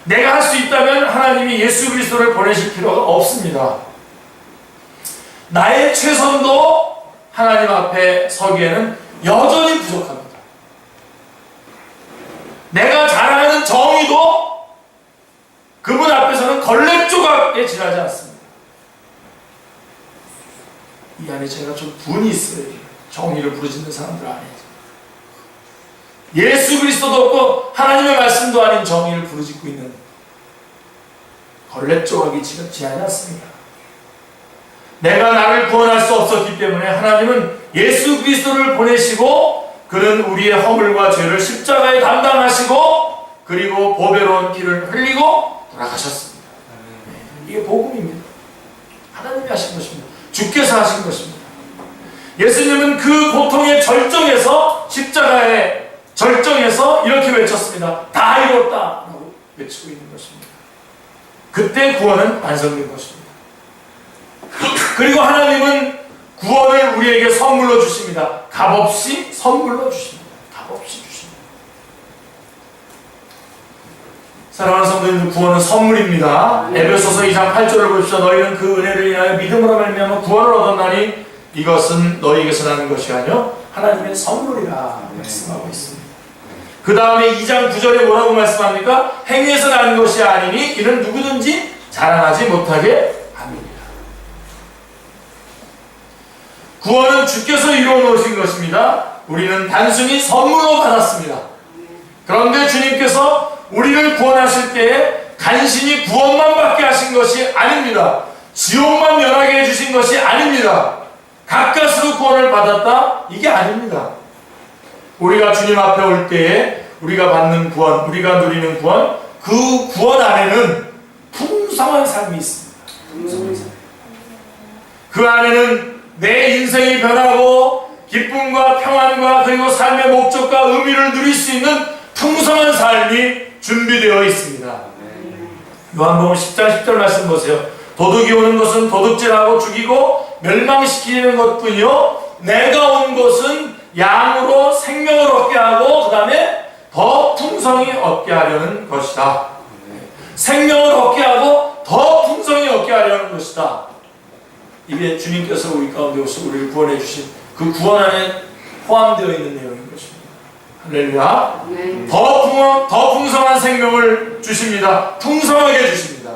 내가 할 수 있다면 하나님이 예수 그리스도를 보내실 필요가 없습니다. 나의 최선도 하나님 앞에 서기에는 여전히 부족합니다. 내가 자랑하는 정의도 그분 앞에서는 걸레 조각에 지나지 않습니다. 이 안에 제가 좀 분이 있어요. 정의를 부르짖는 사람들 안에. 예수 그리스도도 없고 하나님의 말씀도 아닌 정의를 부르짖고 있는 걸레 조각이 지나지 않습니다. 내가 나를 구원할 수 없었기 때문에 하나님은 예수 그리스도를 보내시고 그는 우리의 허물과 죄를 십자가에 담당하시고 그리고 보배로운 피를 흘리고 돌아가셨습니다. 이게 복음입니다. 하나님이 하신 것입니다. 주께서 하신 것입니다. 예수님은 그 고통의 절정에서, 십자가의 절정에서 이렇게 외쳤습니다. 다 이뤘다 라고 외치고 있는 것입니다. 그때 구원은 완성된 것입니다. 그리고 하나님은 구원을 우리에게 선물로 주십니다. 값없이 선물로 주십니다. 값없이 주십니다. 사랑하는 성도님들, 구원은 선물입니다. 에베소서 2장 8절을 보십시오. 너희는 그 은혜를 인하여 믿음으로 말미암아 구원을 얻었나니 이것은 너희에게서 나는 것이 아니요 하나님의 선물이라 말씀하고 있습니다. 그 다음에 2장 9절에 뭐라고 말씀합니까? 행위에서 나는 것이 아니니 이는 누구든지 자랑하지 못하게 합니다. 구원은 주께서 이루어 놓으신 것입니다. 우리는 단순히 선물로 받았습니다. 그런데 주님께서 우리를 구원하실 때에 간신히 구원만 받게 하신 것이 아닙니다. 지옥만 면하게 해주신 것이 아닙니다. 가까스로 구원을 받았다? 이게 아닙니다. 우리가 주님 앞에 올 때에 우리가 받는 구원, 우리가 누리는 구원, 그 구원 안에는 풍성한 삶이 있습니다. 풍성한 삶. 그 안에는 내 인생이 변하고 기쁨과 평안과 그리고 삶의 목적과 의미를 누릴 수 있는 풍성한 삶이 준비되어 있습니다. 요한복음 10장 10절 말씀 보세요. 도둑이 오는 것은 도둑질하고 죽이고 멸망시키는 것뿐이요 내가 온 것은 양으로 생명을 얻게 하고 그 다음에 더 풍성히 얻게 하려는 것이다. 생명을 얻게 하고 더 풍성히 얻게 하려는 것이다. 이게 주님께서 우리 가운데 오셔 우리를 구원해 주신 그 구원 안에 포함되어 있는 내용인 것입니다. 할렐루야. 네. 더 풍성한 생명을 주십니다. 풍성하게 주십니다.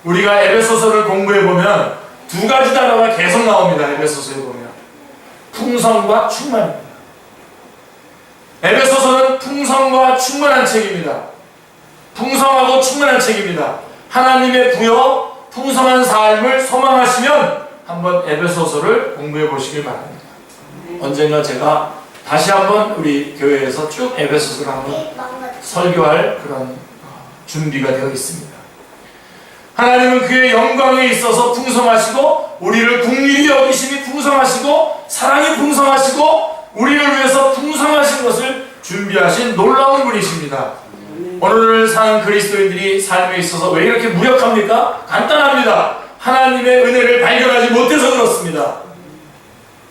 우리가 에베소서를 공부해 보면 두 가지 단어가 계속 나옵니다. 에베소서에 보면 풍성과 충만입니다. 에베소서는 풍성과 충만한 책입니다. 풍성하고 충만한 책입니다. 하나님의 부여 풍성한 삶을 소망하시면 한번 에베소서를 공부해 보시길 바랍니다. 언젠가 제가 다시 한번 우리 교회에서 쭉 에베소서를 한번 설교할 그런 준비가 되어 있습니다. 하나님은 그의 영광에 있어서 풍성하시고 우리를 긍휼히 여기심이 풍성하시고 사랑이 풍성하시고 우리를 위해서 풍성하신 것을 준비하신 놀라운 분이십니다. 오늘 사는 그리스도인들이 삶에 있어서 왜 이렇게 무력합니까? 간단합니다. 하나님의 은혜를 발견하지 못해서 그렇습니다.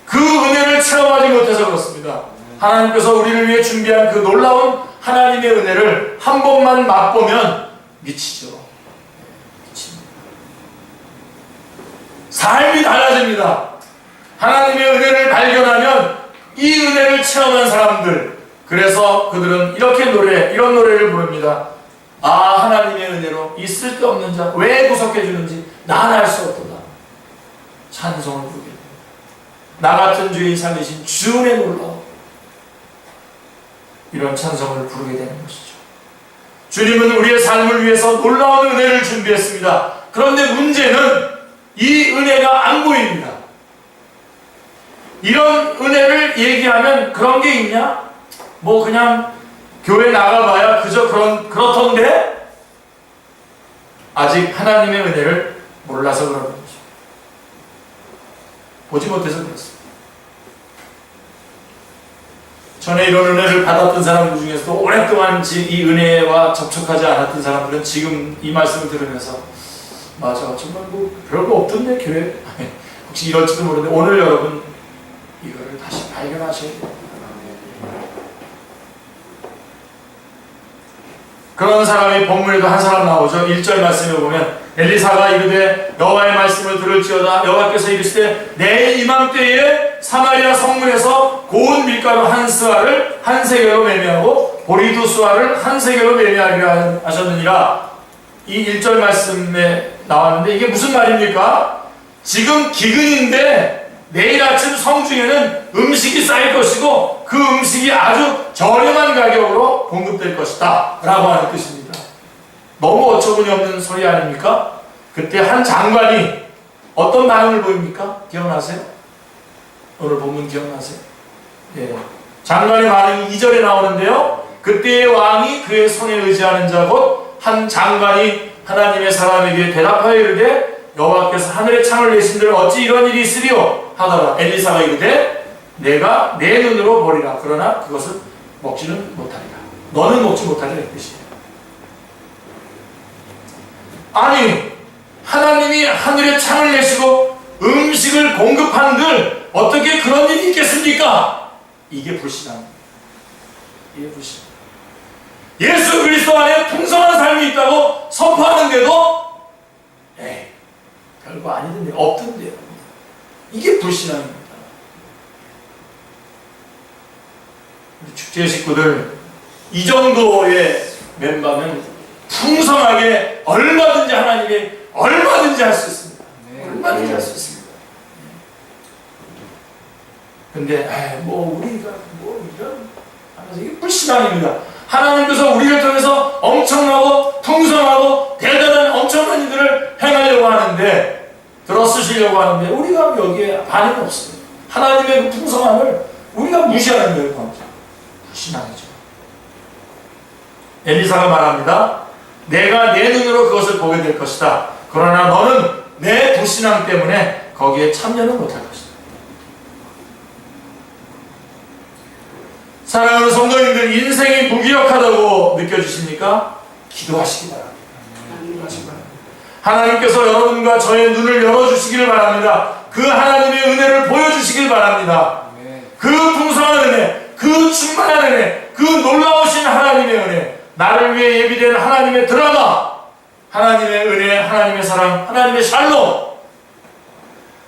그 은혜를 체험하지 못해서 그렇습니다. 하나님께서 우리를 위해 준비한 그 놀라운 하나님의 은혜를 한 번만 맛보면 미치죠. 미칩니다. 삶이 달라집니다. 하나님의 은혜를 발견하면 이 은혜를 체험한 사람들, 그래서 그들은 이런 노래를 부릅니다. 아, 하나님의 은혜로 이 쓸데없는 자 왜 구속해 주는지 난 알 수 없도다. 찬송을 부르게 됩니다. 나 같은 죄인 살리신 주의 놀라워. 이런 찬송을 부르게 되는 것이죠. 주님은 우리의 삶을 위해서 놀라운 은혜를 준비했습니다. 그런데 문제는 이 은혜가 안 보입니다. 이런 은혜를 얘기하면 그런 게 있냐? 뭐 그냥 교회 나가봐야 그저 그렇던데? 아직 하나님의 은혜를 몰라서 그러는 거죠. 보지 못해서 그렇습니다. 전에 이런 은혜를 받았던 사람들 중에서도 오랫동안 이 은혜와 접촉하지 않았던 사람들은 지금 이 말씀을 들으면서 맞아, 정말 뭐 별거 없던데 교회? 혹시 이럴지도 모르는데 오늘 여러분 이거를 다시 발견하셔야 돼요. 그런 사람이 본문에도 한 사람 나오죠. 1절 말씀에 보면 엘리사가 이르되 여호와의 말씀을 들을지어다. 여호와께서 이르시되 내일 이맘때에 사마리아 성문에서 고운 밀가루 한 스아를 한 세겔로 매매하고 보리 두 스아를 한 세겔로 매매하리라 하셨느니라. 이 1절 말씀에 나왔는데 이게 무슨 말입니까? 지금 기근인데 내일 아침 성중에는 음식이 쌓일 것이고 그 음식이 아주 저렴한 가격으로 공급될 것이다 라고 하는 뜻입니다. 너무 어처구니 없는 소리 아닙니까? 그때 한 장관이 어떤 반응을 보입니까? 기억나세요? 오늘 본문 기억나세요? 예. 장관의 반응이 2절에 나오는데요. 그때의 왕이 그의 손에 의지하는 자 곧 한 장관이 하나님의 사람에게 대답하여 이르되 여호와께서 하늘의 창을 내신들 어찌 이런 일이 있으리요 하더라. 엘리사가 이르되 내가 내 눈으로 보리라. 그러나 그것을 먹지는 못하리라. 너는 먹지 못하리라. 이 뜻이에요. 아니, 하나님이 하늘의 창을 내시고 음식을 공급한들 어떻게 그런 일이 있겠습니까? 이게 불신앙입니다. 이게 불신앙. 예수 그리스도 안에 풍성한 삶이 있다고 선포하는데도 에이, 별거 아니던데, 없던데요. 이게 불신앙입니다. 우리 축제 식구들 이 정도의 멤버면 풍성하게 얼마든지 하나님이 얼마든지 할 수 있습니다. 얼마든지 할 수 있습니다. 근데 뭐 우리가 뭐 이런 하면서 이게 불신앙입니다. 하나님께서 우리를 통해서 엄청나고 풍성하고 대단한 엄청난 일들을 행하려고 하는데 들어쓰시려고 하는데 우리가 여기에 반응이 없습니다. 하나님의 그 풍성함을 우리가 무시하는 거예요. 불신앙이죠. 엘리사가 말합니다. 내가 내 눈으로 그것을 보게 될 것이다. 그러나 너는 내 불신앙 때문에 거기에 참여는 못할 것이다. 사랑하는 성도님들, 인생이 무기력하다고 느껴지십니까? 기도하시기 바랍니다. 기도하시기 바랍니다. 하나님께서 여러분과 저의 눈을 열어주시기를 바랍니다. 그 하나님의 은혜를 보여주시길 바랍니다. 그 풍성한 은혜, 그 충만한 은혜, 그 놀라우신 하나님의 은혜, 나를 위해 예비된 하나님의 드라마, 하나님의 은혜, 하나님의 사랑, 하나님의 샬롬,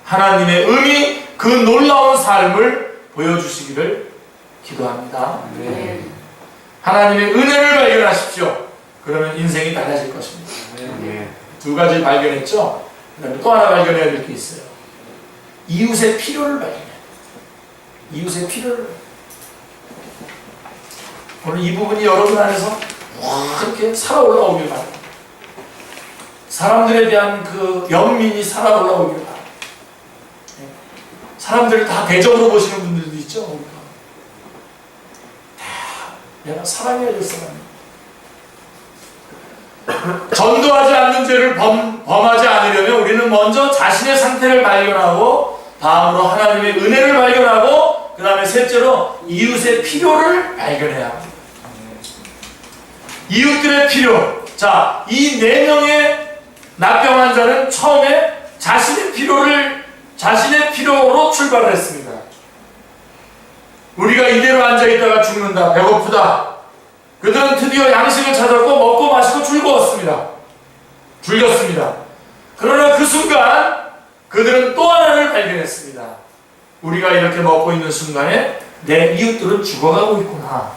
하나님의 의미, 그 놀라운 삶을 보여주시기를 기도합니다. 하나님의 은혜를 발견하십시오. 그러면 인생이 달라질 것입니다. 두 가지 발견했죠? 그다음에 또 하나 발견해야 될 게 있어요. 이웃의 필요를 발견해야 돼요. 이웃의 피를. 오늘 이 부분이 여러분 안에서 이렇게 살아 올라오길 바랍니다. 사람들에 대한 그 연민이 살아 올라오길 바랍니다. 사람들을 다 대적으로 보시는 분들도 있죠. 우리가. 내가 사랑해야 될 사람이야. 전도하지 않는 죄를 범하지 않으려면 우리는 먼저 자신의 상태를 발견하고, 다음으로 하나님의 은혜를 발견하고, 그 다음에 셋째로 이웃의 필요를 발견해야 합니다. 이웃들의 필요. 자, 이 4명의 납병 환자는 처음에 자신의 필요로 출발을 했습니다. 우리가 이대로 앉아있다가 죽는다, 배고프다. 그들은 드디어 양식을 찾았고 먹고 마시고 즐겼습니다. 그러나 그 순간 그들은 또 하나를 발견했습니다. 우리가 이렇게 먹고 있는 순간에 내 이웃들은 죽어가고 있구나.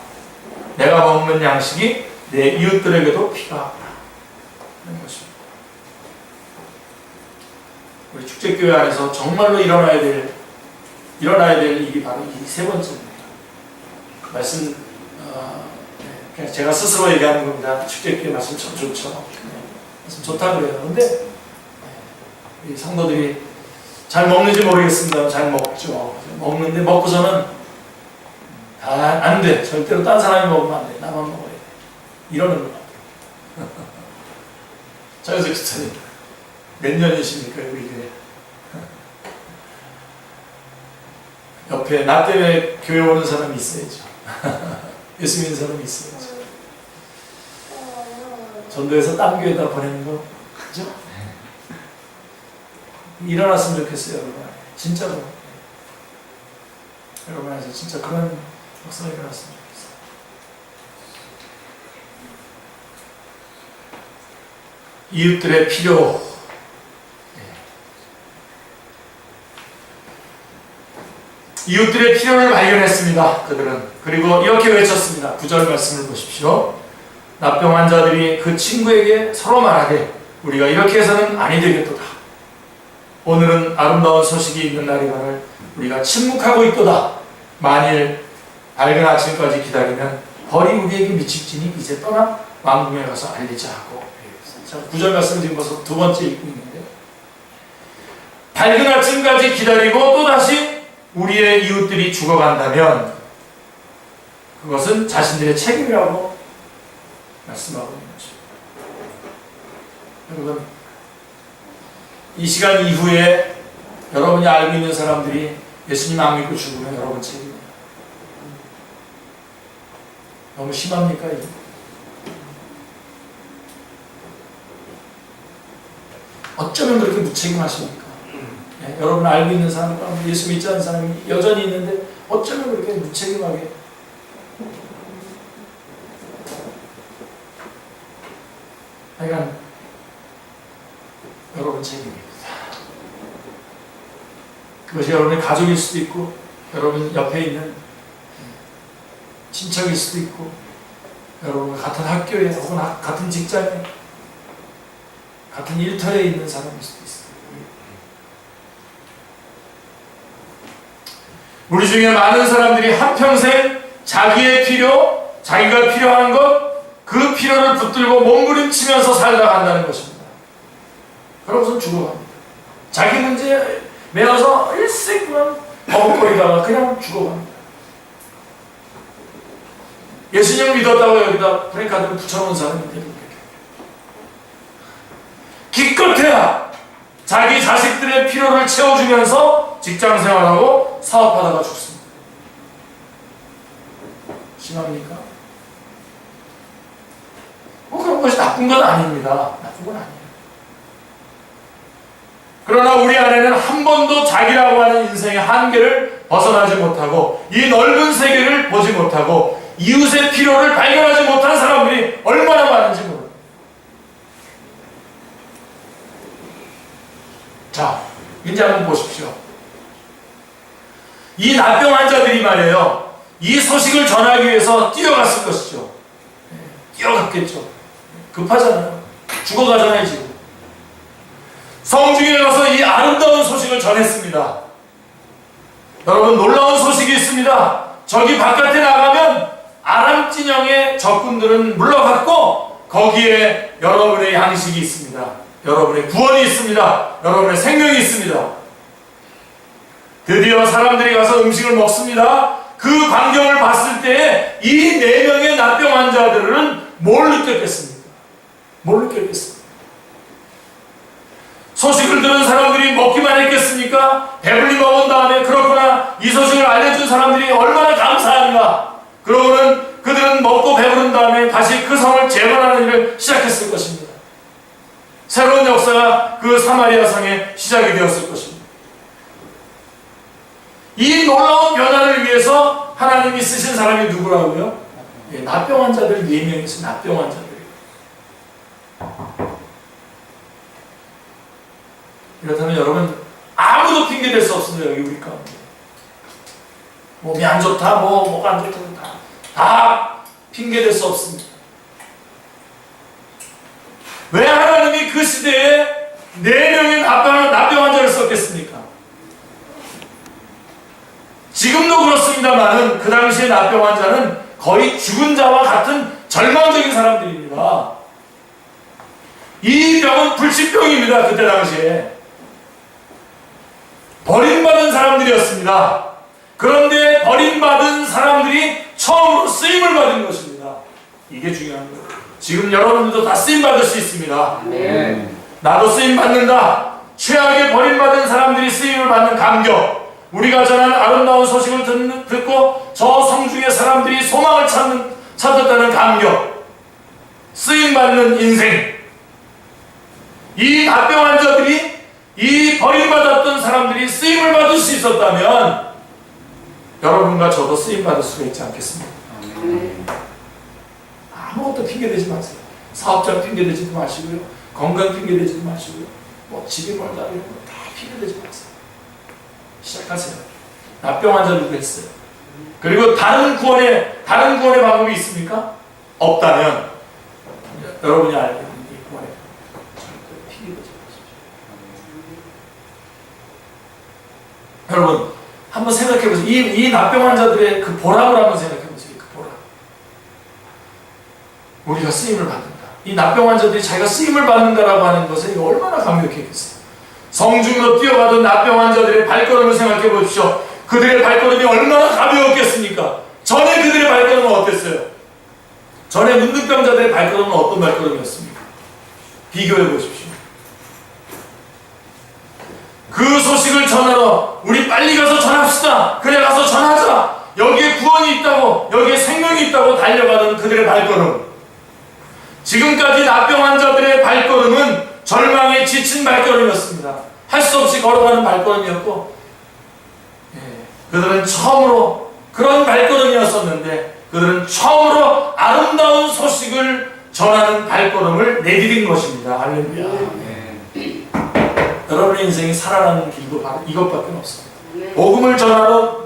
내가 먹는 양식이 내 이웃들에게도 필요하구나 하는 것입니다. 우리 축제교회 안에서 정말로 일어나야 될 일이 바로 이 세 번째입니다. 그 말씀 그냥 제가 스스로 얘기하는 겁니다. 축제교회 말씀 참 좋죠. 말씀 좋다 그래요. 근데 이 성도들이 잘 먹는지 모르겠습니다. 잘 먹죠. 먹는데 먹고서는 안 돼. 절대로 딴 사람이 먹으면 안 돼. 나만 먹어야 돼. 이러는 것 같아요. 장현석 집사님 몇 년이십니까? 여기 옆에 나 때문에 교회 오는 사람이 있어야죠. 예수 믿는 사람이 있어야죠. 전도해서 딴 교회에다 보내는 거 그죠? 일어났으면 좋겠어요. 여러분 진짜로 여러분 안에서 진짜 그런 역사가 일어났으면 좋겠어요. 이웃들의 필요. 이웃들의 필요를 발견했습니다. 그들은. 그리고 이렇게 외쳤습니다. 9절 말씀을 보십시오. 납병 환자들이 그 친구에게 서로 말하되 우리가 이렇게 해서는 아니 되겠도다. 오늘은 아름다운 소식이 있는 날이거늘 우리가 침묵하고 있도다. 만일 밝은 아침까지 기다리면 벌이 우리에게 미칠지니 이제 떠나 왕궁에 가서 알리자 하고. 자, 9절 말씀 지금 벌써 두 번째 읽고 있는데, 밝은 아침까지 기다리고 또다시 우리의 이웃들이 죽어간다면 그것은 자신들의 책임이라고 말씀하고 있는 거죠. 여러분, 이 시간 이후에 여러분이 알고 있는 사람들이 예수님 안 믿고 죽으면 여러분 책임이에요. 너무 심합니까? 이게? 어쩌면 그렇게 무책임하십니까? 네, 여러분 알고 있는 사람, 예수 믿지 않는 사람이 여전히 있는데 어쩌면 그렇게 무책임하게 하여간 여러분 책임입니다. 그것이 여러분의 가족일 수도 있고 여러분 옆에 있는 친척일 수도 있고 여러분 같은 학교에 혹은 같은 직장에 같은 일터에 있는 사람일 수도 있어요. 우리 중에 많은 사람들이 한평생 자기의 필요, 자기가 필요한 것, 그 필요를 붙들고 몸부림치면서 살다 간다는 것입니다. 그러고서 죽어갑니다. 자기 문제에 매어서 일생 그냥 버벅거리다가 그냥 죽어갑니다. 예수님을 믿었다고 여기다 프랭카드를 붙여놓은 사람이 되는 기껏해야 자기 자식들의 필요를 채워주면서 직장생활하고 사업하다가 죽습니다. 심합니까? 그런 것이 나쁜 건 아닙니다. 나쁜 건 아니에요. 그러나 우리 안에는 한 번도 자기라고 하는 인생의 한계를 벗어나지 못하고 이 넓은 세계를 보지 못하고 이웃의 필요를 발견하지 못한 사람들이 얼마나 많은지 모릅니다. 자, 이제 한번 보십시오. 이 납병 환자들이 말이에요. 이 소식을 전하기 위해서 뛰어갔을 것이죠. 뛰어갔겠죠. 급하잖아요. 죽어가잖아요, 지금. 성중에 가서 이 아름다운 소식을 전했습니다. 여러분, 놀라운 소식이 있습니다. 저기 바깥에 나가면 아람 진영의 적군들은 물러갔고 거기에 여러분의 양식이 있습니다. 여러분의 구원이 있습니다. 여러분의 생명이 있습니다. 드디어 사람들이 가서 음식을 먹습니다. 그 광경을 봤을 때에 이 4명의 납병 환자들은 뭘 느꼈겠습니까? 뭘 느꼈겠습니까? 소식을 들은 사람들이 먹기만 했겠습니까? 배불리 먹은 다음에 그렇구나, 이 소식을 알려준 사람들이 얼마나 감사한가. 그러고는 그들은 먹고 배부른 다음에 다시 그 성을 재건하는 일을 시작했을 것입니다. 새로운 역사가 그 사마리아 성에 시작이 되었을 것입니다. 이 놀라운 변화를 위해서 하나님이 쓰신 사람이 누구라고요? 예, 납병 환자들 4명이 있어요. 납병 환자들. 이렇다면 여러분, 아무도 핑계 댈 수 없습니다. 여기 우리 가운데 몸이 안 좋다, 뭐가 안 좋다, 다 핑계 댈 수 없습니다. 왜 하나님이 그 시대에 4명의 납병 환자를 썼겠습니까? 지금도 그렇습니다만은 그 당시의 납병 환자는 거의 죽은 자와 같은 절망적인 사람들입니다. 이 병은 불치병입니다. 그때 당시에 버림받은 사람들이었습니다. 그런데 버림받은 사람들이 처음으로 쓰임을 받은 것입니다. 이게 중요한 거예요. 지금 여러분들도 다 쓰임받을 수 있습니다. 네. 나도 쓰임받는다. 최악의 버림받은 사람들이 쓰임을 받는 감격, 우리가 전한 아름다운 소식을 듣고 저 성중의 사람들이 소망을 찾았다는 감격, 쓰임받는 인생. 이 납병 환자들이, 이 버림받았던 사람들이 쓰임을 받을 수 있었다면 여러분과 저도 쓰임받을 수가 있지 않겠습니까? 아무것도 핑계대지 마세요. 사업장 핑계대지도 마시고요, 건강 핑계대지도 마시고요, 뭐 집이 멀다 이런 거 다 핑계대지 마세요. 시작하세요. 납병 환자들도 했어요. 그리고 다른 구원의 방법이 있습니까? 없다면 여러분이 알고 있는 이 구원의 절대 핑계대지 마십시오. 여러분, 한번 생각해보세요. 이 납병 환자들의 그 보람을 한번 생각해보세요. 그 보람. 우리가 쓰임을 받는다. 이 납병 환자들이 자기가 쓰임을 받는다라고 하는 것에 얼마나 감격했겠어요. 성중으로 뛰어가던 납병 환자들의 발걸음을 생각해 보십시오. 그들의 발걸음이 얼마나 가벼웠겠습니까? 전에 그들의 발걸음은 어땠어요? 전에 문둥병자들의 발걸음은 어떤 발걸음이었습니까? 비교해 보십시오. 그 소식을 전하러 우리 빨리 가서 전합시다. 그래, 가서 전하자. 여기에 구원이 있다고, 여기에 생명이 있다고 달려가던 그들의 발걸음. 지금까지 납병 환자들의 발걸음은 절망에 지친 발걸음이었습니다. 할 수 없이 걸어가는 발걸음이었고, 그들은 처음으로 그런 발걸음이었었는데, 그들은 처음으로 아름다운 소식을 전하는 발걸음을 내디딘 것입니다. 할렐루야. 여러분의 인생이 살아가는 길도 바로 이것밖에 없습니다. 복음을 전하러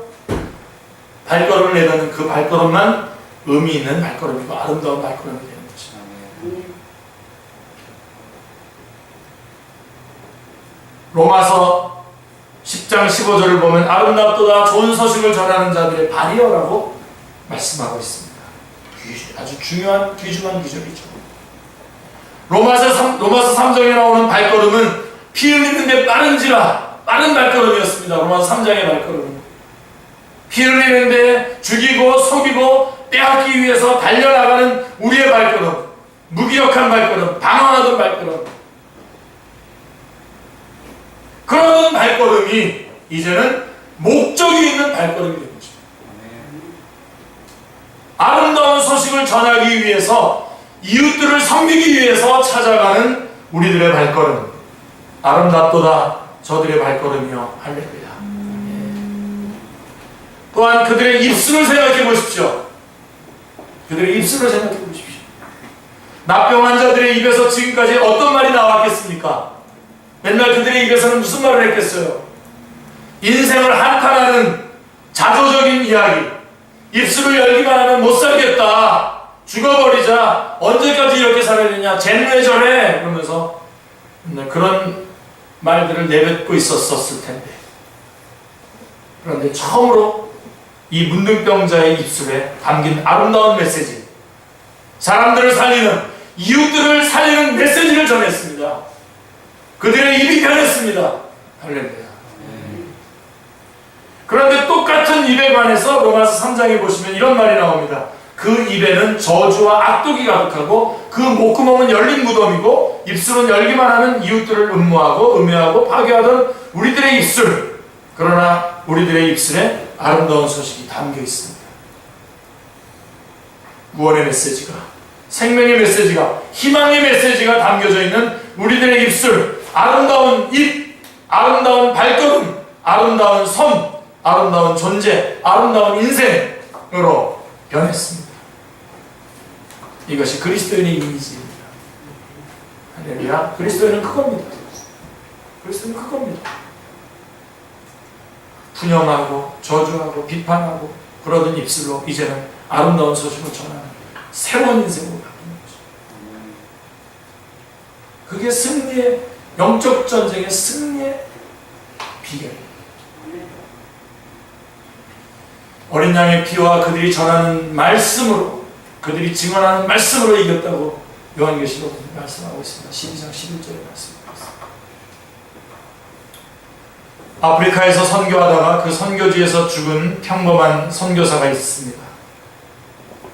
발걸음을 내딛는 그 발걸음만 의미 있는 발걸음이고 아름다운 발걸음이 되는 것입니다. 로마서 10장 15절을 보면 아름답도다 좋은 소식을 전하는 자들의 발이여라고 말씀하고 있습니다. 아주 중요한 귀중한 기절이죠. 로마서 3장에 나오는 발걸음은 피 흘리는데 빠른지라 빠른 발걸음이었습니다. 로마서 3장의 발걸음은 피 흘리는데 죽이고 속이고 빼앗기 위해서 달려나가는 우리의 발걸음, 무기력한 발걸음, 방황하던 발걸음, 그런 발걸음이 이제는 목적이 있는 발걸음이 된 거죠. 아름다운 소식을 전하기 위해서, 이웃들을 섬기기 위해서 찾아가는 우리들의 발걸음, 아름답도다 저들의 발걸음이요. 할렐루야. 또한 그들의 입술을 생각해 보십시오. 그들의 입술을 생각해 보십시오. 납병 환자들의 입에서 지금까지 어떤 말이 나왔겠습니까? 맨날 그들의 입에서는 무슨 말을 했겠어요? 인생을 한탄하는 자조적인 이야기, 입술을 열기만 하면 못 살겠다, 죽어버리자, 언제까지 이렇게 살아야 되냐, 쟤는 왜 저래? 그러면서 그런 말들을 내뱉고 있었을 텐데, 그런데 처음으로 이 문둥병자의 입술에 담긴 아름다운 메시지, 사람들을 살리는, 이웃들을 살리는 메시지를 전했습니다. 그들의 입이 변했습니다. 할렐루야. 그런데 똑같은 입에 관해서 로마서 3장에 보시면 이런 말이 나옵니다. 그 입에는 저주와 악독이 가득하고 그 목구멍은 열린 무덤이고 입술은 열기만 하는 이웃들을 음모하고 음해하고 파괴하던 우리들의 입술. 그러나 우리들의 입술에 아름다운 소식이 담겨 있습니다. 구원의 메시지가, 생명의 메시지가, 희망의 메시지가 담겨져 있는 우리들의 입술, 아름다운 입, 아름다운 발걸음, 아름다운 손, 아름다운 존재, 아름다운 인생으로 변했습니다. 이것이 그리스도인의 이미지입니다. 할렐루야. 그리스도인은 그겁니다. 그리스도인은 그겁니다. 분영하고 저주하고 비판하고 그러던 입술로 이제는 아름다운 소식을 전하는 새로운 인생으로 바뀌는 거죠. 그게 승리의, 영적 전쟁의 승리의 비결입니다. 어린 양의 피와 그들이 전하는 말씀으로, 그들이 증언하는 말씀으로 이겼다고 요한계시록 말씀하고 있습니다. 12장 11절에 말씀하고 있습니다. 아프리카에서 선교하다가 그 선교지에서 죽은 평범한 선교사가 있습니다.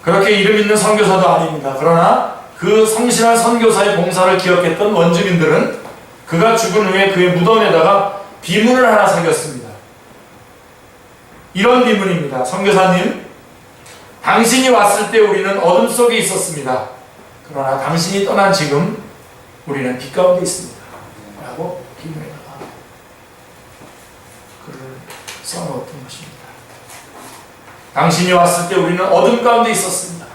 그렇게 이름 있는 선교사도 아닙니다. 그러나 그 성실한 선교사의 봉사를 기억했던 원주민들은 그가 죽은 후에 그의 무덤에다가 비문을 하나 새겼습니다. 이런 비문입니다. 선교사님, 당신이 왔을 때 우리는 어둠 속에 있었습니다. 그러나 당신이 떠난 지금 우리는 빛 가운데 있습니다. 라고 비문에다가 글을 써놓았던 것입니다. 당신이 왔을 때 우리는 어둠 가운데 있었습니다.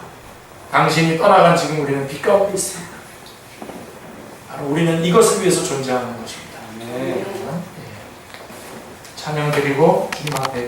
당신이 떠나간 지금 우리는 빛 가운데 있습니다. 바로 우리는 이것을 위해서 존재하는 것입니다. 네. 찬양 드리고 주님 앞에